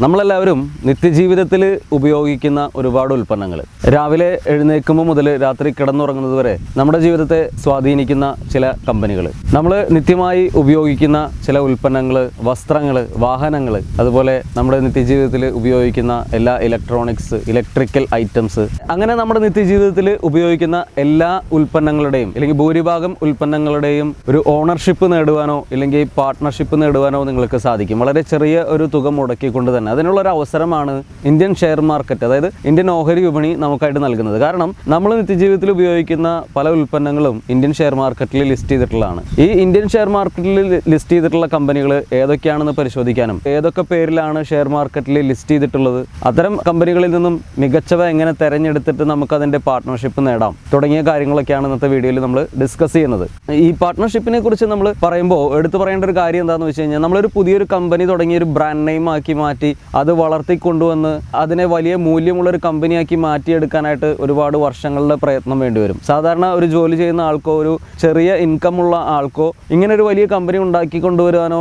നമ്മളെല്ലാവരും നിത്യജീവിതത്തിൽ ഉപയോഗിക്കുന്ന ഒരുപാട് ഉൽപ്പന്നങ്ങൾ രാവിലെ എഴുന്നേൽക്കുമ്പോൾ മുതൽ രാത്രി കിടന്നുറങ്ങുന്നത് വരെ നമ്മുടെ ജീവിതത്തെ സ്വാധീനിക്കുന്ന ചില കമ്പനികൾ, നമ്മൾ നിത്യമായി ഉപയോഗിക്കുന്ന ചില ഉൽപ്പന്നങ്ങൾ, വസ്ത്രങ്ങൾ, വാഹനങ്ങൾ, അതുപോലെ നമ്മുടെ നിത്യജീവിതത്തിൽ ഉപയോഗിക്കുന്ന എല്ലാ ഇലക്ട്രോണിക്സ്, ഇലക്ട്രിക്കൽ ഐറ്റംസ്, അങ്ങനെ നമ്മുടെ നിത്യജീവിതത്തിൽ ഉപയോഗിക്കുന്ന എല്ലാ ഉൽപ്പന്നങ്ങളുടെയും അല്ലെങ്കിൽ ഭൂരിഭാഗം ഉൽപ്പന്നങ്ങളുടെയും ഒരു ഓണർഷിപ്പ് നേടുവാനോ അല്ലെങ്കിൽ പാർട്ട്ണർഷിപ്പ് നേടുവാനോ നിങ്ങൾക്ക് സാധിക്കും. വളരെ ചെറിയ ഒരു തുക മുടക്കിക്കൊണ്ട് തന്നെ അതിനുള്ളൊരു അവസരമാണ് ഇന്ത്യൻ ഷെയർ മാർക്കറ്റ്, അതായത് ഇന്ത്യൻ ഓഹരി വിപണി നമുക്കായിട്ട് നൽകുന്നത്. കാരണം നമ്മൾ നിത്യജീവിതത്തിൽ ഉപയോഗിക്കുന്ന പല ഉൽപ്പന്നങ്ങളും ഇന്ത്യൻ ഷെയർ മാർക്കറ്റിൽ ലിസ്റ്റ് ചെയ്തിട്ടുള്ളതാണ്. ഈ ഇന്ത്യൻ ഷെയർ മാർക്കറ്റിൽ ലിസ്റ്റ് ചെയ്തിട്ടുള്ള കമ്പനികൾ ഏതൊക്കെയാണെന്ന് പരിശോധിക്കാനും ഏതൊക്കെ പേരിലാണ് ഷെയർ മാർക്കറ്റിൽ ലിസ്റ്റ് ചെയ്തിട്ടുള്ളത്, അത്തരം കമ്പനികളിൽ നിന്നും മികച്ചവ എങ്ങനെ തിരഞ്ഞെടുത്തിട്ട് നമുക്കതിൻ്റെ പാർട്ട്ണർഷിപ്പ് നേടാം തുടങ്ങിയ കാര്യങ്ങളൊക്കെയാണ് ഇന്നത്തെ വീഡിയോയിൽ നമ്മൾ ഡിസ്കസ് ചെയ്യുന്നത്. ഈ പാർട്ട്ണർഷിപ്പിനെ കുറിച്ച് നമ്മൾ പറയുമ്പോൾ എടുത്തു പറയേണ്ട ഒരു കാര്യം എന്താണെന്ന് വെച്ച് കഴിഞ്ഞാൽ, നമ്മളൊരു പുതിയൊരു കമ്പനി തുടങ്ങി ഒരു ബ്രാൻഡ് നെയിം ആക്കി മാറ്റി അത് വളർത്തിക്കൊണ്ടുവന്ന് അതിനെ വലിയ മൂല്യമുള്ളൊരു കമ്പനിയാക്കി മാറ്റിയെടുക്കാനായിട്ട് ഒരുപാട് വർഷങ്ങളുടെ പ്രയത്നം വേണ്ടിവരും. സാധാരണ ഒരു ജോലി ചെയ്യുന്ന ആൾക്കോ ഒരു ചെറിയ ഇൻകം ഉള്ള ആൾക്കോ ഇങ്ങനെ ഒരു വലിയ കമ്പനി ഉണ്ടാക്കി കൊണ്ടുവരാനോ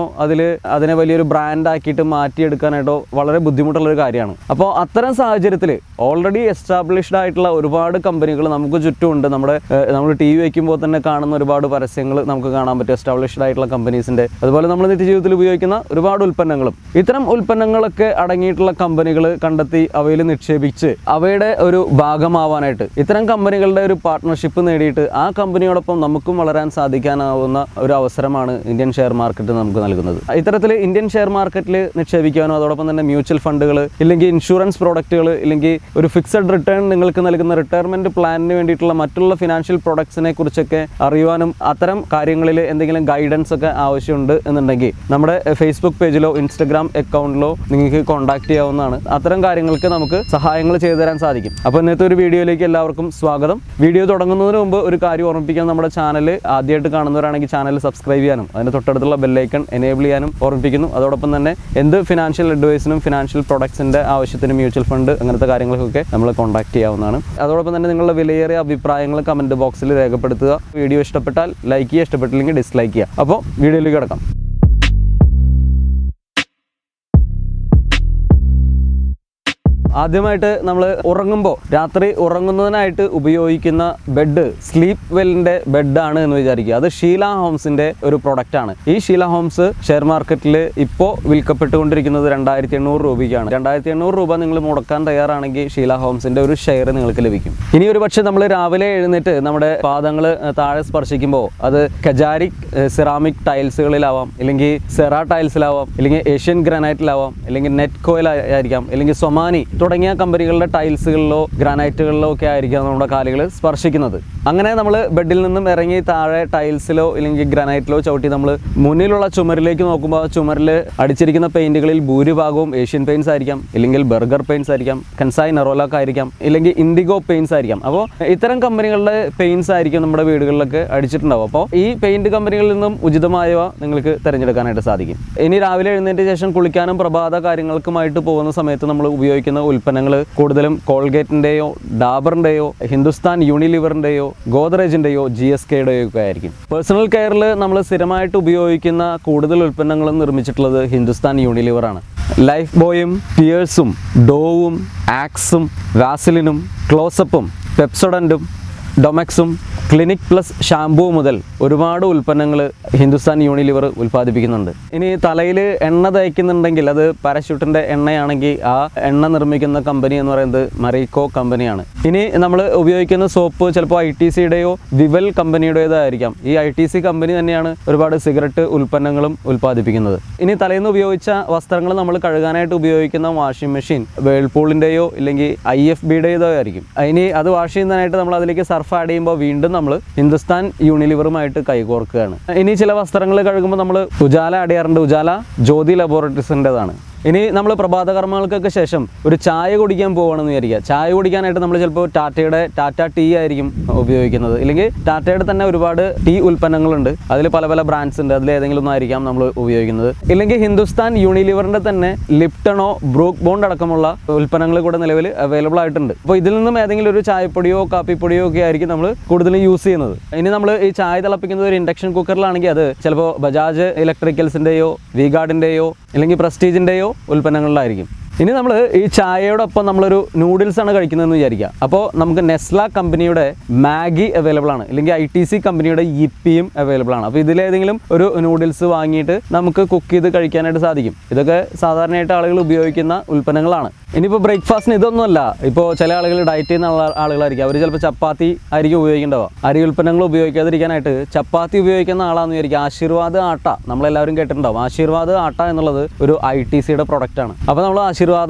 അതിനെ വലിയൊരു ബ്രാൻഡ് ആക്കിയിട്ട് മാറ്റിയെടുക്കാനായിട്ടോ വളരെ ബുദ്ധിമുട്ടുള്ളൊരു കാര്യമാണ്. അപ്പോൾ അത്തരം സാഹചര്യത്തിൽ ഓൾറെഡി എസ്റ്റാബ്ലിഷ്ഡ് ആയിട്ടുള്ള ഒരുപാട് കമ്പനികൾ നമുക്ക് ചുറ്റുമുണ്ട്. നമ്മൾ ടി വി വയ്ക്കുമ്പോൾ തന്നെ കാണുന്ന ഒരുപാട് പരസ്യങ്ങൾ നമുക്ക് കാണാൻ പറ്റും, എസ്റ്റാബ്ലിഷ്ഡ് ആയിട്ടുള്ള കമ്പനീസിൻ്റെ. അതുപോലെ നമ്മൾ നിത്യജീവിതത്തിൽ ഉപയോഗിക്കുന്ന ഒരുപാട് ഉൽപ്പന്നങ്ങളും. ഇത്തരം ഉൽപ്പന്നങ്ങളൊക്കെ അടങ്ങിയിട്ടുള്ള കമ്പനികൾ കണ്ടെത്തി അവയിൽ നിക്ഷേപിച്ച് അവയുടെ ഒരു ഭാഗമാവാനായിട്ട് ഇത്തരം കമ്പനികളുടെ ഒരു പാർട്ട്ണർഷിപ്പ് നേടിയിട്ട് ആ കമ്പനിയോടൊപ്പം നമുക്കും വളരാൻ സാധിക്കാനാവുന്ന ഒരു അവസരമാണ് ഇന്ത്യൻ ഷെയർ മാർക്കറ്റ് നമുക്ക് നൽകുന്നത്. ഇത്തരത്തിൽ ഇന്ത്യൻ ഷെയർ മാർക്കറ്റിൽ നിക്ഷേപിക്കാനോ അതോടൊപ്പം തന്നെ മ്യൂച്വൽ ഫണ്ടുകൾ, ഇല്ലെങ്കിൽ ഇൻഷുറൻസ് പ്രോഡക്റ്റുകൾ, ഇല്ലെങ്കിൽ ഒരു ഫിക്സഡ് റിട്ടേൺ നിങ്ങൾക്ക് നൽകുന്ന റിട്ടയർമെൻറ്റ് പ്ലാനിന് വേണ്ടിയിട്ടുള്ള മറ്റുള്ള ഫിനാൻഷ്യൽ പ്രൊഡക്ട്സിനെ കുറിച്ചൊക്കെ അറിയുവാനും അത്തരം കാര്യങ്ങളിൽ എന്തെങ്കിലും ഗൈഡൻസ് ഒക്കെ ആവശ്യമുണ്ട് എന്നുണ്ടെങ്കിൽ നമ്മുടെ ഫേസ്ബുക്ക് പേജിലോ ഇൻസ്റ്റഗ്രാം അക്കൗണ്ടിലോ നിങ്ങൾക്ക് കോൺടാക്ട് ചെയ്യാവുന്നതാണ്. അത്തരം കാര്യങ്ങൾക്ക് നമുക്ക് സഹായങ്ങൾ ചെയ്തു തരാൻ സാധിക്കും. അപ്പോൾ ഇന്നത്തെ ഒരു വീഡിയോയിലേക്ക് എല്ലാവർക്കും സ്വാഗതം. വീഡിയോ തുടങ്ങുന്നതിന് മുമ്പ് ഒരു കാര്യം ഓർമ്മിപ്പിക്കാൻ, നമ്മുടെ ചാനൽ ആദ്യമായിട്ട് കാണുന്നവരാണെങ്കിൽ ചാനൽ സബ്സ്ക്രൈബ് ചെയ്യാനും അതിന് തൊട്ടടുത്തുള്ള ബെല്ലൈക്കൺ എനേബിൾ ചെയ്യാനും ഓർമ്മിപ്പിക്കുന്നു. അതോടൊപ്പം തന്നെ എന്ത് ഫിനാൻഷ്യൽ അഡ്വൈസിനും ഫിനാൻഷ്യൽ പ്രൊഡക്ട്സിൻ്റെ ആവശ്യത്തിന് മ്യൂച്വൽ ഫണ്ട് അങ്ങനത്തെ കാര്യങ്ങൾക്കൊക്കെ നമ്മൾ കോൺടാക്ട് ചെയ്യാവുന്നതാണ്. അതോടൊപ്പം തന്നെ നിങ്ങളുടെ വിലയേറിയ അഭിപ്രായങ്ങൾ കമൻറ്റ് ബോക്സിൽ രേഖപ്പെടുത്തുക. വീഡിയോ ഇഷ്ടപ്പെട്ടാൽ ലൈക്ക് ചെയ്യുക, ഇഷ്ടപ്പെട്ടില്ലെങ്കിൽ ഡിസ്ലൈക്ക് ചെയ്യുക. അപ്പോൾ വീഡിയോയിലേക്ക് കിടക്കാം. ആദ്യമായിട്ട് നമ്മൾ ഉറങ്ങുമ്പോൾ രാത്രി ഉറങ്ങുന്നതിനായിട്ട് ഉപയോഗിക്കുന്ന ബെഡ് സ്ലീപ്പ് വെല്ലിൻ്റെ ബെഡാണ് എന്ന് വിചാരിക്കുക. അത് ഷീല ഹോംസിൻ്റെ ഒരു പ്രൊഡക്റ്റാണ്. ഈ ഷീല ഹോംസ് ഷെയർ മാർക്കറ്റിൽ ഇപ്പോൾ വിൽക്കപ്പെട്ടുകൊണ്ടിരിക്കുന്നത് 2800 രൂപയ്ക്കാണ്. 2800 രൂപ നിങ്ങൾ മുടക്കാൻ തയ്യാറാണെങ്കിൽ ഷീല ഹോംസിൻ്റെ ഒരു ഷെയർ നിങ്ങൾക്ക് ലഭിക്കും. ഇനി ഒരു പക്ഷേ നമ്മൾ രാവിലെ എഴുന്നേറ്റ് നമ്മുടെ പാദങ്ങൾ താഴെ സ്പർശിക്കുമ്പോൾ അത് കജാരിക് സിറാമിക് ടൈൽസുകളിലാവാം, ഇല്ലെങ്കിൽ സെറ ടൈൽസിലാവാം, ഇല്ലെങ്കിൽ ഏഷ്യൻ ഗ്രാനൈറ്റിലാവാം, ഇല്ലെങ്കിൽ നെറ്റ് കോയിൽ ആയിരിക്കാം, ഇല്ലെങ്കിൽ സൊമാനി തുടങ്ങിയ കമ്പനികളുടെ ടൈൽസുകളിലോ ഗ്രാനൈറ്റുകളിലോ ഒക്കെ ആയിരിക്കാം നമ്മുടെ കാലുകൾ സ്പർശിക്കുന്നത്. അങ്ങനെ നമ്മൾ ബെഡിൽ നിന്നും ഇറങ്ങി താഴെ ടൈൽസിലോ അല്ലെങ്കിൽ ഗ്രാനൈറ്റിലോ ചവിട്ടി നമ്മൾ മുന്നിലുള്ള ചുമരിലേക്ക് നോക്കുമ്പോൾ ആ ചുമരിൽ അടിച്ചിരിക്കുന്ന പെയിന്റുകളിൽ ഭൂരിഭാഗവും ഏഷ്യൻ പെയിൻസ് ആയിരിക്കാം, ഇല്ലെങ്കിൽ ബർഗർ പെയിൻസ് ആയിരിക്കാം, കൻസായി നെറോലക്ക് ആയിരിക്കാം, ഇല്ലെങ്കിൽ ഇൻഡിഗോ പെയിൻസ് ആയിരിക്കാം. അപ്പോൾ ഇത്തരം കമ്പനികളുടെ പെയിൻസ് ആയിരിക്കും നമ്മുടെ വീടുകളിലൊക്കെ അടിച്ചിട്ടുണ്ടാവും. അപ്പോൾ ഈ പെയിന്റ് കമ്പനികളിൽ നിന്നും ഉചിതമായവ നിങ്ങൾക്ക് തിരഞ്ഞെടുക്കാനായിട്ട് സാധിക്കും. ഇനി രാവിലെ എഴുന്നേറ്റ ശേഷം കുളിക്കാനും പ്രഭാത കാര്യങ്ങൾക്കുമായിട്ട് പോകുന്ന സമയത്ത് നമ്മൾ ഉപയോഗിക്കുന്ന ഉൽപ്പന്നങ്ങൾ കൂടുതലും കോൾഗേറ്റിൻ്റെയോ ഡാബറിൻ്റെയോ ഹിന്ദുസ്ഥാൻ യൂണിലിവറിൻ്റെയോ ഗോദ്രേജിൻ്റെയോ GSKയുടെയോ ഒക്കെ ആയിരിക്കും. പേഴ്സണൽ കെയറിൽ നമ്മൾ സ്ഥിരമായിട്ട് ഉപയോഗിക്കുന്ന കൂടുതൽ ഉൽപ്പന്നങ്ങളും നിർമ്മിച്ചിട്ടുള്ളത് ഹിന്ദുസ്ഥാൻ യൂണിലിവറാണ്. ലൈഫ് ബോയും പിയേഴ്സും ഡോവും ആക്സും വാസിലിനും ക്ലോസപ്പും പെപ്സോഡൻറ്റും ഡൊമെക്സും ക്ലിനിക് പ്ലസ് ഷാംപൂ മുതൽ ഒരുപാട് ഉൽപ്പന്നങ്ങൾ ഹിന്ദുസ്ഥാൻ യൂണിലിവർ ഉൽപ്പാദിപ്പിക്കുന്നുണ്ട്. ഇനി തലയിൽ എണ്ണ തേക്കുന്നുണ്ടെങ്കിൽ അത് പാരച്യൂട്ടിൻ്റെ എണ്ണയാണെങ്കിൽ ആ എണ്ണ നിർമ്മിക്കുന്ന കമ്പനി എന്ന് പറയുന്നത് മറീക്കോ കമ്പനിയാണ്. ഇനി നമ്മൾ ഉപയോഗിക്കുന്ന സോപ്പ് ചിലപ്പോൾ ITCയുടെയോ വിവൽ കമ്പനിയുടേതായിരിക്കാം. ഈ ITC കമ്പനി തന്നെയാണ് ഒരുപാട് സിഗരറ്റ് ഉൽപ്പന്നങ്ങളും ഉൽപ്പാദിപ്പിക്കുന്നത്. ഇനി തലേന്ന് ഉപയോഗിച്ച വസ്ത്രങ്ങൾ നമ്മൾ കഴുകാനായിട്ട് ഉപയോഗിക്കുന്ന വാഷിംഗ് മെഷീൻ വേൾപൂളിൻ്റെയോ ഇല്ലെങ്കിൽ IFBയുടേതോ ആയിരിക്കും. ഇനി അത് വാഷ് ചെയ്യുന്നതിനായിട്ട് നമ്മൾ അതിലേക്ക് സർഫ് ആഡ് ചെയ്യുമ്പോൾ വീണ്ടും നമ്മൾ ഹിന്ദുസ്ഥാൻ യൂണിലിവറുമായിട്ട് കൈകോർക്കുകയാണ്. ഇനി ചില വസ്ത്രങ്ങൾ കഴുകുമ്പോൾ നമ്മൾ ഉജാല ആഡ് ചെയ്യാറുണ്ട്. ഉജാല ജ്യോതി ലബോറട്ടറീസിൻ്റെതാണ്. ഇനി നമ്മൾ പ്രഭാത കർമ്മങ്ങൾക്കൊക്കെ ശേഷം ഒരു ചായ കുടിക്കാൻ പോവുകയാണെന്ന് വിചാരിക്കുക. ചായ കുടിക്കാനായിട്ട് നമ്മൾ ചിലപ്പോൾ ടാറ്റ ടീ ആയിരിക്കും ഉപയോഗിക്കുന്നത്, ഇല്ലെങ്കിൽ ടാറ്റയുടെ തന്നെ ഒരുപാട് ടീ ഉൽപ്പന്നങ്ങളുണ്ട്. അതിൽ പല പല ബ്രാൻഡ്സ് ഉണ്ട്. അതിൽ ഏതെങ്കിലും ഒന്നായിരിക്കാം നമ്മൾ ഉപയോഗിക്കുന്നത്. ഇല്ലെങ്കിൽ ഹിന്ദുസ്ഥാൻ യൂണിലിവറിൻ്റെ തന്നെ ലിപ്ടണോ ബ്രൂക്ക് ബോണ്ട് അടക്കമുള്ള ഉൽപ്പന്നങ്ങൾ കൂടെ നിലവിൽ അവൈലബിൾ ആയിട്ടുണ്ട്. അപ്പോൾ ഇതിൽ നിന്നും ഏതെങ്കിലും ഒരു ചായപ്പൊടിയോ കാപ്പിപ്പൊടിയോ ഒക്കെ ആയിരിക്കും നമ്മൾ കൂടുതലും യൂസ് ചെയ്യുന്നത്. ഇനി നമ്മൾ ഈ ചായ തിളപ്പിക്കുന്നത് ഒരു ഇൻഡക്ഷൻ കുക്കറിലാണെങ്കിൽ അത് ചിലപ്പോൾ ബജാജ് ഇലക്ട്രിക്കൽസിൻ്റെയോ വി ഗാർഡിൻ്റെയോ അല്ലെങ്കിൽ പ്രസ്റ്റീജിൻ്റെയോ ഉൽപ്പന്നങ്ങളിലായിരിക്കും. ഇനി നമ്മൾ ഈ ചായയോടൊപ്പം നമ്മളൊരു നൂഡിൽസ് ആണ് കഴിക്കുന്നതെന്ന് വിചാരിക്കുക. അപ്പോൾ നമുക്ക് നെസ്ല കമ്പനിയുടെ മാഗി അവൈലബിൾ ആണ്, അല്ലെങ്കിൽ ITC കമ്പനിയുടെ യിപ്പിയും അവൈലബിൾ ആണ്. അപ്പോൾ ഇതിലേതെങ്കിലും ഒരു നൂഡിൽസ് വാങ്ങിയിട്ട് നമുക്ക് കുക്ക് ചെയ്ത് കഴിക്കാനായിട്ട് സാധിക്കും. ഇതൊക്കെ സാധാരണയായിട്ട് ആളുകൾ ഉപയോഗിക്കുന്ന ഉൽപ്പന്നങ്ങളാണ്. ഇനിയിപ്പോൾ ബ്രേക്ക്ഫാസ്റ്റിന് ഇതൊന്നുമല്ല. ഇപ്പോൾ ചില ആളുകൾ ഡയറ്റ് ചെയ്യുന്ന ആളുകളായിരിക്കും, അവർ ചിലപ്പോൾ ചപ്പാത്തി ആയിരിക്കും ഉപയോഗിക്കേണ്ടവ. അരി ഉൽപ്പന്നങ്ങൾ ഉപയോഗിക്കാതിരിക്കാനായിട്ട് ചപ്പാത്തി ഉപയോഗിക്കുന്ന ആളാണെന്ന് വിചാരിക്കും. ആശീർവാദ് ആട്ട നമ്മളെല്ലാവരും കേട്ടിട്ടുണ്ടാവും. ആശീർവാദ് ആട്ട എന്നുള്ളത് ഒരു ITCയുടെ പ്രൊഡക്റ്റാണ്. അപ്പോൾ നമ്മൾ ആശീർവാദ്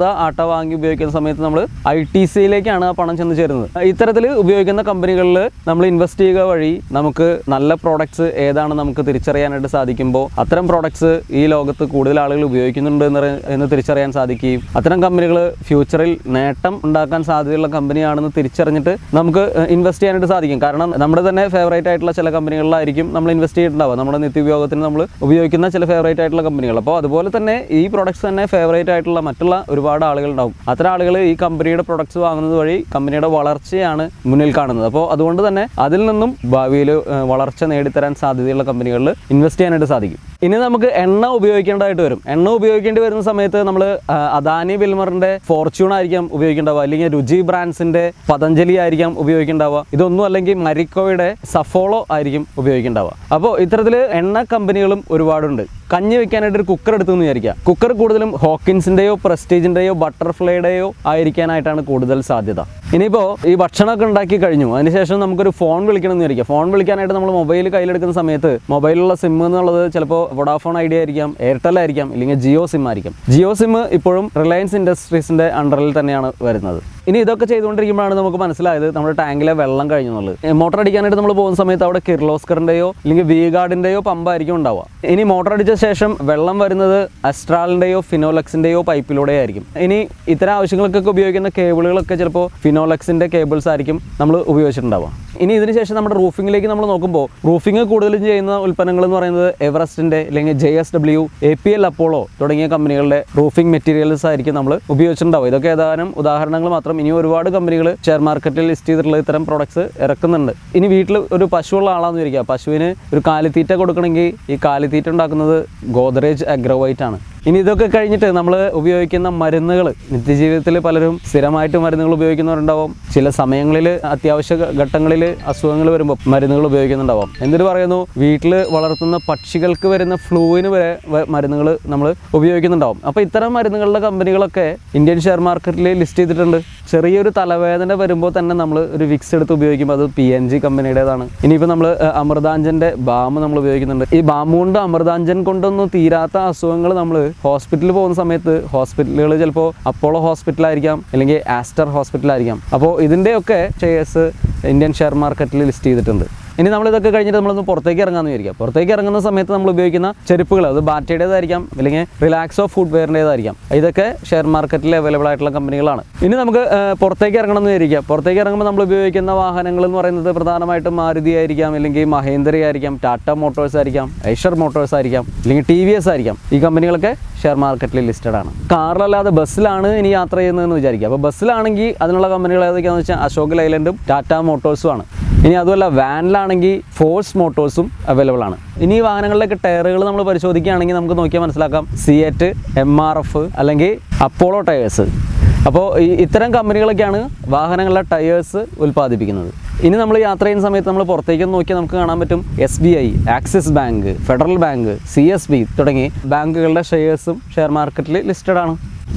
ആട്ട വാങ്ങി ഉപയോഗിക്കുന്ന സമയത്ത് നമ്മൾ ITCയിലേക്കാണ് ആ പണം ചെന്ന് ചേരുന്നത്. ഇത്തരത്തിൽ ഉപയോഗിക്കുന്ന കമ്പനികളിൽ നമ്മൾ ഇൻവെസ്റ്റ് ചെയ്യുക വഴി നമുക്ക് നല്ല പ്രോഡക്ട്സ് ഏതാണ് നമുക്ക് തിരിച്ചറിയാനായിട്ട് സാധിക്കുമ്പോൾ അത്തരം പ്രോഡക്ട്സ് ഈ ലോകത്ത് കൂടുതൽ ആളുകൾ ഉപയോഗിക്കുന്നുണ്ട് എന്ന് തിരിച്ചറിയാൻ സാധിക്കുകയും അത്തരം കമ്പനികൾ ഫ്യൂച്ചറിൽ നേട്ടം ഉണ്ടാക്കാൻ സാധ്യതയുള്ള കമ്പനിയാണെന്ന് തിരിച്ചറിഞ്ഞിട്ട് നമുക്ക് ഇൻവെസ്റ്റ് ചെയ്യാനായിട്ട് സാധിക്കും. കാരണം നമ്മുടെ തന്നെ ഫേവറേറ്റ് ആയിട്ടുള്ള ചില കമ്പനികളിലായിരിക്കും നമ്മൾ ഇൻവെസ്റ്റ് ചെയ്തിട്ടുണ്ടാവുക, നമ്മുടെ നിത്യോപയോഗത്തിന് നമ്മൾ ഉപയോഗിക്കുന്ന ചില ഫേവറേറ്റ് ആയിട്ടുള്ള കമ്പനികൾ. അപ്പോൾ അതുപോലെ തന്നെ ഈ പ്രൊഡക്ട്സ് തന്നെ ഫേവറേറ്റ് ആയിട്ടുള്ള മറ്റുള്ള ഒരുപാട് ആളുകളുണ്ടാവും. അത്തരം ആളുകൾ ഈ കമ്പനിയുടെ പ്രൊഡക്ട്സ് വാങ്ങുന്നത് വഴി കമ്പനിയുടെ വളർച്ചയാണ് മുന്നിൽ കാണുന്നത്. അപ്പോൾ അതുകൊണ്ട് തന്നെ അതിൽ നിന്നും ഭാവിയിൽ വളർച്ച നേടിത്തരാൻ സാധ്യതയുള്ള കമ്പനികളിൽ ഇൻവെസ്റ്റ് ചെയ്യാനായിട്ട് സാധിക്കും. ഇനി നമുക്ക് എണ്ണ ഉപയോഗിക്കേണ്ടതായിട്ട് വരും. എണ്ണ ഉപയോഗിക്കേണ്ടി വരുന്ന സമയത്ത് നമ്മൾ അദാനി വിൽമറിൻ്റെ ഫോർച്യൂൺ ആയിരിക്കാം ഉപയോഗിക്കേണ്ടാവുക, അല്ലെങ്കിൽ രുചി ബ്രാൻഡ്സിൻ്റെ പതഞ്ജലി ആയിരിക്കാം ഉപയോഗിക്കേണ്ടാവുക. ഇതൊന്നും അല്ലെങ്കിൽ മരിക്കോയുടെ സഫോളോ ആയിരിക്കും ഉപയോഗിക്കേണ്ടാവുക. അപ്പോൾ ഇത്തരത്തിൽ എണ്ണ കമ്പനികളും ഒരുപാടുണ്ട്. കഞ്ഞി വെക്കാനായിട്ട് ഒരു കുക്കർ എടുത്തെന്ന് വിചാരിക്കുക. കുക്കർ കൂടുതലും ഹോക്കിൻസിൻ്റെയോ പ്രസ്റ്റീജിൻ്റെയോ ബട്ടർഫ്ലൈയുടെയോ ആയിരിക്കാനായിട്ടാണ് കൂടുതൽ സാധ്യത. ഇനിയിപ്പോൾ ഈ ഭക്ഷണമൊക്കെ ഉണ്ടാക്കി കഴിഞ്ഞു, അതിനുശേഷം നമുക്കൊരു ഫോൺ വിളിക്കണമെന്ന് വിചാരിക്കുക. ഫോൺ വിളിക്കാനായിട്ട് നമ്മൾ മൊബൈൽ കയ്യിലെടുക്കുന്ന സമയത്ത് മൊബൈലിലുള്ള സിം എന്നുള്ളത് ചിലപ്പോൾ വോഡാഫോൺ ഐഡിയ ആയിരിക്കാം, എയർടെൽ ആയിരിക്കാം, ഇല്ലെങ്കിൽ ജിയോ സിം ആയിരിക്കും. ജിയോ സിം ഇപ്പോഴും റിലയൻസ് ഇൻഡസ്ട്രീസിൻ്റെ അണ്ടറിൽ തന്നെയാണ് വരുന്നത്. ഇനി ഇതൊക്കെ ചെയ്തുകൊണ്ടിരിക്കുമ്പോഴാണ് നമുക്ക് മനസ്സിലായത് നമ്മുടെ ടാങ്കിലെ വെള്ളം കഴിഞ്ഞു എന്നുള്ളത്. മോട്ടർ അടിക്കാനായിട്ട് നമ്മൾ പോകുന്ന സമയത്ത് അവിടെ കിർലോസ്കറിൻ്റെയോ അല്ലെങ്കിൽ വി ഗാർഡിൻ്റെയോ പമ്പായിരിക്കും ഉണ്ടാവുക. ഇനി മോട്ടർ അടിച്ച ശേഷം വെള്ളം വരുന്നത് അസ്ട്രാലിൻ്റെയോ ഫിനോലെക്സിൻ്റെയോ പൈപ്പിലൂടെ ആയിരിക്കും. ഇനി ഇത്തരം ആവശ്യങ്ങൾക്കൊക്കെ ഉപയോഗിക്കുന്ന കേബിളുകളൊക്കെ ചിലപ്പോൾ ഫിനോലെക്സിൻ്റെ കേബിൾസ് ആയിരിക്കും നമ്മൾ ഉപയോഗിച്ചിട്ടുണ്ടാവുക. ഇനി ഇതിന് ശേഷം നമ്മുടെ റൂഫിങ്ങിലേക്ക് നമ്മൾ നോക്കുമ്പോൾ റൂഫിങ് കൂടുതലും ചെയ്യുന്ന ഉൽപ്പന്നങ്ങൾ എന്ന് പറയുന്നത് എവറസ്റ്റിൻ്റെ അല്ലെങ്കിൽ JSW, APL അപ്പോളോ തുടങ്ങിയ കമ്പനികളുടെ റൂഫിംഗ് മെറ്റീരിയൽസ് ആയിരിക്കും നമ്മൾ ഉപയോഗിച്ചിട്ടുണ്ടാവുക. ഇതൊക്കെ ഏതാനും ഉദാഹരണങ്ങൾ മാത്രം. ഇനി ഒരുപാട് കമ്പനികൾ ഷെയർ മാർക്കറ്റിൽ ലിസ്റ്റ് ചെയ്തിട്ടുള്ള ഇത്തരം പ്രോഡക്ട്സ് ഇറക്കുന്നുണ്ട്. ഇനി വീട്ടിൽ ഒരു പശുവുള്ള ആളാണെന്ന് വിചാരിക്കുക. പശുവിന് ഒരു കാലിത്തീറ്റ കൊടുക്കണമെങ്കിൽ ഈ കാലിത്തീറ്റ ഉണ്ടാക്കുന്നത് ഗോദ്രേജ് അഗ്രോവൈറ്റ് ആണ്. ഇനി ഇതൊക്കെ കഴിഞ്ഞിട്ട് നമ്മൾ ഉപയോഗിക്കുന്ന മരുന്നുകൾ, നിത്യജീവിതത്തിൽ പലരും സ്ഥിരമായിട്ട് മരുന്നുകൾ ഉപയോഗിക്കുന്നവരുണ്ടാവും. ചില സമയങ്ങളിൽ അത്യാവശ്യ ഘട്ടങ്ങളിൽ അസുഖങ്ങൾ വരുമ്പോൾ മരുന്നുകൾ ഉപയോഗിക്കുന്നുണ്ടാവും. എന്തിനു പറയുന്നു, വീട്ടിൽ വളർത്തുന്ന പക്ഷികൾക്ക് വരുന്ന ഫ്ലൂവിന് വരെ മരുന്നുകൾ നമ്മൾ ഉപയോഗിക്കുന്നുണ്ടാവും. അപ്പോൾ ഇത്തരം മരുന്നുകളുടെ കമ്പനികളൊക്കെ ഇന്ത്യൻ ഷെയർ മാർക്കറ്റിൽ ലിസ്റ്റ് ചെയ്തിട്ടുണ്ട്. ചെറിയൊരു തലവേദന വരുമ്പോൾ തന്നെ നമ്മൾ ഒരു വിക്സ് എടുത്ത് ഉപയോഗിക്കുമ്പോൾ അത് PNG കമ്പനിയുടേതാണ്. ഇനിയിപ്പോൾ നമ്മൾ അമൃതാഞ്ജൻ്റെ ബാം നമ്മൾ ഉപയോഗിക്കുന്നുണ്ട്. ഈ ബാം കൊണ്ട് അമൃതാഞ്ജൻ കൊണ്ടൊന്നും തീരാത്ത അസുഖങ്ങൾ നമ്മൾ ഹോസ്പിറ്റലിൽ പോകുന്ന സമയത്ത് ഹോസ്പിറ്റലുകൾ ചിലപ്പോൾ അപ്പോളോ ഹോസ്പിറ്റലായിരിക്കാം, അല്ലെങ്കിൽ ആസ്റ്റർ ഹോസ്പിറ്റലായിരിക്കാം. അപ്പോൾ ഇതിൻ്റെയൊക്കെ ഷെയർസ് ഇന്ത്യൻ ഷെയർ മാർക്കറ്റിൽ ലിസ്റ്റ് ചെയ്തിട്ടുണ്ട്. ഇനി നമ്മളിതൊക്കെ കഴിഞ്ഞിട്ട് നമ്മളൊന്ന് പുറത്തേക്ക് ഇറങ്ങാമെന്ന് വിചാരിക്കാം. പുറത്തേക്ക് ഇറങ്ങുന്ന സമയത്ത് നമ്മൾ ഉപയോഗിക്കുന്ന ചെരുപ്പുകൾ അത് ബാറ്റയുടേതായിരിക്കാം, അല്ലെങ്കിൽ റിലാക്സോ ഫുട്വെയറിൻ്റേതായിരിക്കാം. ഇതൊക്കെ ഷെയർ മാർക്കറ്റിൽ അവൈലബിൾ ആയിട്ടുള്ള കമ്പനികളാണ്. ഇനി നമുക്ക് പുറത്തേക്ക് ഇറങ്ങണം എന്ന് വിചാരിക്കാം. പുറത്തേക്ക് ഇറങ്ങുമ്പോൾ നമ്മൾ ഉപയോഗിക്കുന്ന വാഹനങ്ങൾ എന്ന് പറയുന്നത് പ്രധാനമായിട്ടും മാരുതി ആയിരിക്കാം, അല്ലെങ്കിൽ മഹേന്ദ്ര ആയിരിക്കാം, ടാറ്റ മോട്ടോഴ്സ് ആയിരിക്കാം, ഐഷർ മോട്ടോഴ്സ് ആയിരിക്കാം, അല്ലെങ്കിൽ TVS ആയിരിക്കാം. ഈ കമ്പനികളൊക്കെ ഷെയർ മാർക്കറ്റിൽ ലിസ്റ്റഡ് ആണ്. കാറിലല്ലാതെ ബസ്സിലാണ് ഇനി യാത്ര ചെയ്യുന്നതെന്ന് വിചാരിക്കുക. അപ്പോൾ ബസ്സിലാണെങ്കിൽ അതിനുള്ള കമ്പനികൾ ഏതൊക്കെയാണെന്ന് വെച്ചാൽ അശോക് ലൈലൻഡും ടാറ്റ മോട്ടോഴ്സും ആണ്. ഇനി അതുമല്ല വാനിലാണെങ്കിൽ ഫോഴ്സ് മോട്ടോഴ്സും അവൈലബിൾ ആണ്. ഇനി ഈ വാഹനങ്ങളിലേക്ക് ടയറുകൾ നമ്മൾ പരിശോധിക്കുകയാണെങ്കിൽ നമുക്ക് നോക്കിയാൽ മനസ്സിലാക്കാം സിയറ്റ്, MRF അല്ലെങ്കിൽ അപ്പോളോ ടയേഴ്സ്. അപ്പോൾ ഇത്തരം കമ്പനികളൊക്കെയാണ് വാഹനങ്ങളുടെ ടയേഴ്സ് ഉൽപ്പാദിപ്പിക്കുന്നത്. ഇനി നമ്മൾ യാത്ര ചെയ്യുന്ന സമയത്ത് നമ്മൾ പുറത്തേക്ക് നോക്കിയാൽ നമുക്ക് കാണാൻ പറ്റും SBI, axis bank, federal bank, CSB തുടങ്ങി ബാങ്കുകളുടെ ഷെയർസും ഷെയർ മാർക്കറ്റിൽ ലിസ്റ്റഡ് ആണ്.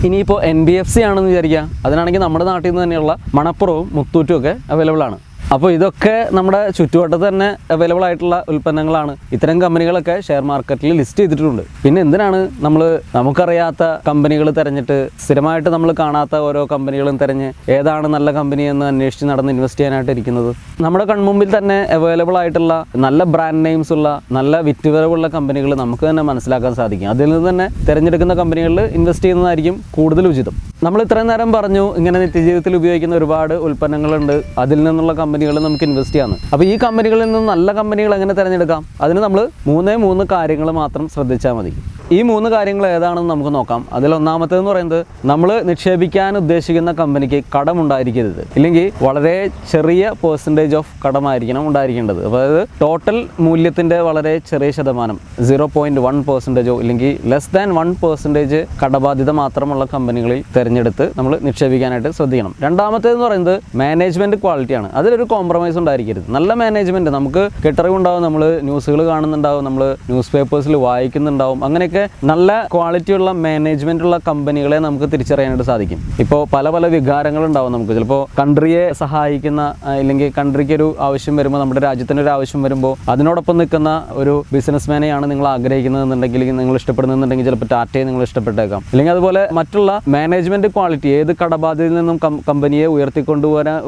ഇനിയിപ്പോൾ NBFC ആണെന്ന് വിചാരിക്കുക. അതിനാണെങ്കിൽ നമ്മുടെ നാട്ടിൽ നിന്ന് തന്നെയുള്ള മണപ്പുറവും മുത്തൂറ്റും ഒക്കെ അവൈലബിൾ ആണ്. അപ്പോൾ ഇതൊക്കെ നമ്മുടെ ചുറ്റുവട്ടത്ത് തന്നെ അവൈലബിൾ ആയിട്ടുള്ള ഉൽപ്പന്നങ്ങളാണ്. ഇത്തരം കമ്പനികളൊക്കെ ഷെയർ മാർക്കറ്റിൽ ലിസ്റ്റ് ചെയ്തിട്ടുണ്ട്. പിന്നെ എന്തിനാണ് നമ്മൾ നമുക്കറിയാത്ത കമ്പനികൾ തിരഞ്ഞിട്ട് സ്ഥിരമായിട്ട് നമ്മൾ കാണാത്ത ഓരോ കമ്പനികളും തിരഞ്ഞ് ഏതാണ് നല്ല കമ്പനി എന്ന് അന്വേഷിച്ച് നടന്ന് ഇൻവെസ്റ്റ് ചെയ്യാനായിട്ട് ഇരിക്കുന്നത്? നമ്മുടെ കൺമുമ്പിൽ തന്നെ അവൈലബിൾ ആയിട്ടുള്ള നല്ല ബ്രാൻഡ് നെയിംസ് ഉള്ള നല്ല വിറ്റുവരവുള്ള കമ്പനികൾ നമുക്ക് തന്നെ മനസ്സിലാക്കാൻ സാധിക്കും. അതിൽ നിന്ന് തന്നെ തിരഞ്ഞെടുക്കുന്ന കമ്പനികളിൽ ഇൻവെസ്റ്റ് ചെയ്യുന്നതായിരിക്കും കൂടുതൽ ഉചിതം. നമ്മൾ ഇത്രയും നേരം പറഞ്ഞു ഇങ്ങനെ നിത്യജീവിതത്തിൽ ഉപയോഗിക്കുന്ന ഒരുപാട് ഉൽപ്പന്നങ്ങളുണ്ട്, അതിൽ നിന്നുള്ള കമ്പനികൾ നമുക്ക് ഇൻവെസ്റ്റ് ചെയ്യാമെന്ന്. അപ്പോൾ ഈ കമ്പനികളിൽ നിന്ന് നല്ല കമ്പനികൾ എങ്ങനെ തിരഞ്ഞെടുക്കാം? അതിന് നമ്മൾ 3 കാര്യങ്ങൾ മാത്രം ശ്രദ്ധിച്ചാൽ മതി. ഈ 3 കാര്യങ്ങൾ ഏതാണെന്ന് നമുക്ക് നോക്കാം. അതിലൊന്നാമത്തേതെന്ന് പറയുന്നത് നമ്മൾ നിക്ഷേപിക്കാൻ ഉദ്ദേശിക്കുന്ന കമ്പനിക്ക് കടമുണ്ടായിരിക്കരുത്, ഇല്ലെങ്കിൽ വളരെ ചെറിയ പെർസെൻറ്റേജ് ഓഫ് കടമായിരിക്കണം ഉണ്ടായിരിക്കേണ്ടത്. അതായത് ടോട്ടൽ മൂല്യത്തിൻ്റെ വളരെ ചെറിയ ശതമാനം 0.1% ഇല്ലെങ്കിൽ ലെസ് ദാൻ 1% കടബാധ്യത മാത്രമുള്ള കമ്പനികളിൽ തിരഞ്ഞെടുത്ത് നമ്മൾ നിക്ഷേപിക്കാനായിട്ട് ശ്രദ്ധിക്കണം. രണ്ടാമത്തേതെന്ന് പറയുന്നത് മാനേജ്മെൻറ്റ് ക്വാളിറ്റിയാണ്. അതിലൊരു കോംപ്രമൈസ് ഉണ്ടായിരിക്കരുത്. നല്ല മാനേജ്മെൻറ്റ് നമുക്ക് കെട്ടറിവുണ്ടാവും, നമ്മൾ ന്യൂസുകൾ കാണുന്നുണ്ടാവും, നമ്മൾ ന്യൂസ് പേപ്പേഴ്സിൽ വായിക്കുന്നുണ്ടാവും. അങ്ങനെയൊക്കെ നല്ല ക്വാളിറ്റിയുള്ള മാനേജ്മെൻറ്റുള്ള കമ്പനികളെ നമുക്ക് തിരിച്ചറിയാനായിട്ട് സാധിക്കും. ഇപ്പോൾ പല പല വികാരങ്ങളുണ്ടാവും നമുക്ക്. ചിലപ്പോൾ കൺട്രിയെ സഹായിക്കുന്ന ഇല്ലെങ്കിൽ കൺട്രിക്ക് ഒരു ആവശ്യം വരുമ്പോൾ, നമ്മുടെ രാജ്യത്തിന് ഒരു ആവശ്യം വരുമ്പോൾ അതിനോടൊപ്പം നിൽക്കുന്ന ഒരു ബിസിനസ്മാനെയാണ് നിങ്ങൾ ആഗ്രഹിക്കുന്നതെന്നുണ്ടെങ്കിൽ, നിങ്ങൾ ഇഷ്ടപ്പെടുന്നുണ്ടെങ്കിൽ ചിലപ്പോൾ ടാറ്റയെ നിങ്ങൾ ഇഷ്ടപ്പെട്ടേക്കാം. അല്ലെങ്കിൽ അതുപോലെ മറ്റുള്ള മാനേജ്മെൻറ്റ് ക്വാളിറ്റി, ഏത് കടബാധ്യതയിൽ നിന്നും കമ്പനിയെ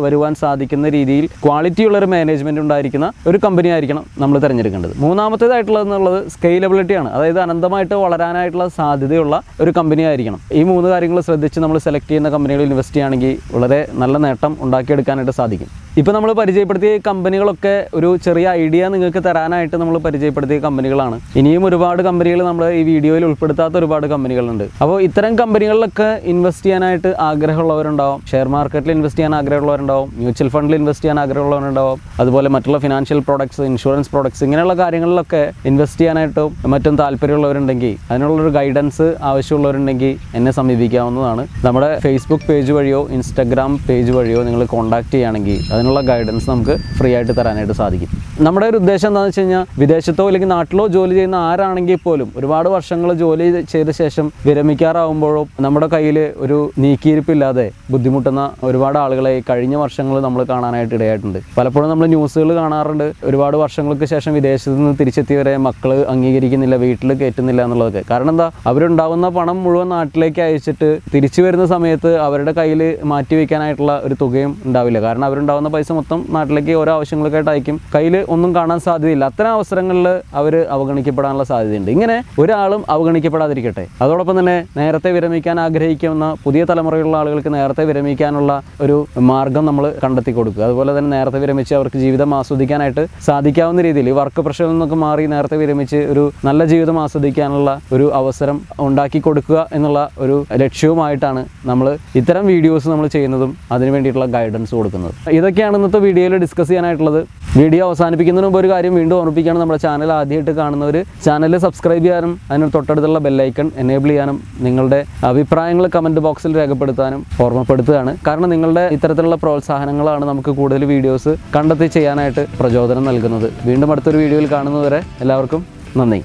വരുവാൻ സാധിക്കുന്ന രീതിയിൽ ക്വാളിറ്റിയുള്ളൊരു മാനേജ്മെൻറ്റ് ഉണ്ടായിരിക്കുന്ന ഒരു കമ്പനി ആയിരിക്കണം നമ്മൾ തിരഞ്ഞെടുക്കേണ്ടത്. മൂന്നാമത്തേതായിട്ടുള്ളതെന്നുള്ളത് സ്കെയിലബിലിറ്റിയാണ്. അതായത് അനന്തമായിട്ട് വളരാനായിട്ടുള്ള സാധ്യതയുള്ള ഒരു കമ്പനി ആയിരിക്കണം. ഈ 3 കാര്യങ്ങൾ ശ്രദ്ധിച്ച് നമ്മൾ സെലക്ട് ചെയ്യുന്ന കമ്പനികളിൽ ഇൻവെസ്റ്റ് ചെയ്യുകയാണെങ്കിൽ വളരെ നല്ല നേട്ടം ഉണ്ടാക്കിയെടുക്കാനായിട്ട് സാധിക്കും. ഇപ്പോൾ നമ്മൾ പരിചയപ്പെടുത്തിയ കമ്പനികളൊക്കെ ഒരു ചെറിയ ഐഡിയ നിങ്ങൾക്ക് തരാനായിട്ട് നമ്മൾ പരിചയപ്പെടുത്തിയ കമ്പനികളാണ്. ഇനിയും ഒരുപാട് കമ്പനികൾ നമ്മൾ ഈ വീഡിയോയിൽ ഉൾപ്പെടുത്താത്ത ഒരുപാട് കമ്പനികളുണ്ട്. അപ്പോൾ ഇത്തരം കമ്പനികളിലൊക്കെ ഇൻവെസ്റ്റ് ചെയ്യാനായിട്ട് ആഗ്രഹമുള്ളവരുണ്ടാവും, ഷെയർ മാർക്കറ്റിൽ ഇൻവെസ്റ്റ് ചെയ്യാൻ ആഗ്രഹമുള്ളവരുണ്ടാവും, മ്യൂച്വൽ ഫണ്ടിൽ ഇൻവെസ്റ്റ് ചെയ്യാൻ ആഗ്രഹമുള്ളവരുണ്ടാവും, അതുപോലെ മറ്റുള്ള ഫിനാൻഷ്യൽ പ്രോഡക്ട്സ്, ഇൻഷുറൻസ് പ്രോഡക്ട്സ്, ഇങ്ങനെയുള്ള കാര്യങ്ങളിലൊക്കെ ഇൻവെസ്റ്റ് ചെയ്യാനായിട്ടും മറ്റും താല്പര്യമുള്ളവരുണ്ടെങ്കിൽ, അതിനുള്ളൊരു ഗൈഡൻസ് ആവശ്യമുള്ളവരുണ്ടെങ്കിൽ എന്നെ സമീപിക്കാവുന്നതാണ്. നമ്മുടെ ഫേസ്ബുക്ക് പേജ് വഴിയോ ഇൻസ്റ്റാഗ്രാം പേജ് വഴിയോ നിങ്ങൾ കോൺടാക്ട് ചെയ്യുകയാണെങ്കിൽ അതിനുള്ള ഗൈഡൻസ് നമുക്ക് ഫ്രീ ആയിട്ട് തരാനായിട്ട് സാധിക്കും. നമ്മുടെ ഒരു ഉദ്ദേശം എന്താണെന്ന് വെച്ച് കഴിഞ്ഞാൽ, വിദേശത്തോ അല്ലെങ്കിൽ നാട്ടിലോ ജോലി ചെയ്യുന്ന ആരാണെങ്കിൽ പോലും ഒരുപാട് വർഷങ്ങൾ ജോലി ചെയ്ത ശേഷം വിരമിക്കാറാവുമ്പോഴും നമ്മുടെ കയ്യിൽ ഒരു നീക്കിയിരിപ്പില്ലാതെ ബുദ്ധിമുട്ടുന്ന ഒരുപാട് ആളുകളെ കഴിഞ്ഞ വർഷങ്ങൾ നമ്മൾ കാണാനായിട്ട് ഇടയായിട്ടുണ്ട്. പലപ്പോഴും നമ്മൾ ന്യൂസുകൾ കാണാറുണ്ട്, ഒരുപാട് വർഷങ്ങൾക്ക് ശേഷം വിദേശത്ത് നിന്ന് തിരിച്ചെത്തിയവരെ മക്കൾ അംഗീകരിക്കുന്നില്ല, വീട്ടിൽ കയറ്റുന്നില്ല എന്നുള്ളതൊക്കെ. കാരണം എന്താ, അവരുണ്ടാവുന്ന പണം മുഴുവൻ നാട്ടിലേക്ക് അയച്ചിട്ട് തിരിച്ചു വരുന്ന സമയത്ത് അവരുടെ കയ്യിൽ മാറ്റി വയ്ക്കാനായിട്ടുള്ള ഒരു തുകയും ഉണ്ടാവില്ല. കാരണം അവരുണ്ടാവുന്ന പൈസ മൊത്തം നാട്ടിലേക്ക് ഓരോ ആവശ്യങ്ങൾക്കായിട്ട് അയക്കും, കയ്യിൽ ഒന്നും കാണാൻ സാധ്യതയില്ല. അത്തരം അവസരങ്ങളിൽ അവർ അവഗണിക്കപ്പെടാനുള്ള സാധ്യതയുണ്ട്. ഇങ്ങനെ ഒരാളും അവഗണിക്കപ്പെടാതിരിക്കട്ടെ. അതോടൊപ്പം തന്നെ നേരത്തെ വിരമിക്കാൻ ആഗ്രഹിക്കുന്ന പുതിയ തലമുറയിലുള്ള ആളുകൾക്ക് നേരത്തെ വിരമിക്കാനുള്ള ഒരു മാർഗം നമ്മൾ കണ്ടെത്തി കൊടുക്കുക. അതുപോലെ തന്നെ നേരത്തെ വിരമിച്ച് അവർക്ക് ജീവിതം ആസ്വദിക്കാനായിട്ട് സാധിക്കാവുന്ന രീതിയിൽ വർക്ക് പ്രഷറിൽ നിന്നൊക്കെ മാറി നേരത്തെ വിരമിച്ച് ഒരു നല്ല ജീവിതം ആസ്വദിക്കാനുള്ള ഒരു അവസരം ഉണ്ടാക്കി കൊടുക്കുക എന്നുള്ള ഒരു ലക്ഷ്യവുമായിട്ടാണ് നമ്മൾ ഇത്തരം വീഡിയോസ് നമ്മൾ ചെയ്യുന്നതും അതിന് വേണ്ടിയിട്ടുള്ള ഗൈഡൻസ് കൊടുക്കുന്നത്. ഇതൊക്കെയാണ് ഇന്നത്തെ വീഡിയോയിൽ ഡിസ്കസ് ചെയ്യാനായിട്ടുള്ളത്. വീഡിയോ അവസാനിപ്പിക്കുന്നതിന് മുമ്പ് ഒരു കാര്യം വീണ്ടും ഓർമ്മിപ്പിക്കുകയാണ്. നമ്മുടെ ചാനൽ ആദ്യമായിട്ട് കാണുന്നവർ ചാനൽ സബ്സ്ക്രൈബ് ചെയ്യാനും അതിന് തൊട്ടടുത്തുള്ള ബെല്ലൈക്കൺ എനേബിൾ ചെയ്യാനും നിങ്ങളുടെ അഭിപ്രായങ്ങൾ കമൻറ്റ് ബോക്സിൽ രേഖപ്പെടുത്താനും ഓർമ്മപ്പെടുത്തുകയാണ്. കാരണം നിങ്ങളുടെ ഇത്തരത്തിലുള്ള പ്രോത്സാഹനങ്ങളാണ് നമുക്ക് കൂടുതൽ വീഡിയോസ് കണ്ടെത്തി ചെയ്യാനായിട്ട് പ്രചോദനം നൽകുന്നത്. വീണ്ടും അടുത്തൊരു വീഡിയോയിൽ കാണുന്നതുവരെ എല്ലാവർക്കും നന്ദി.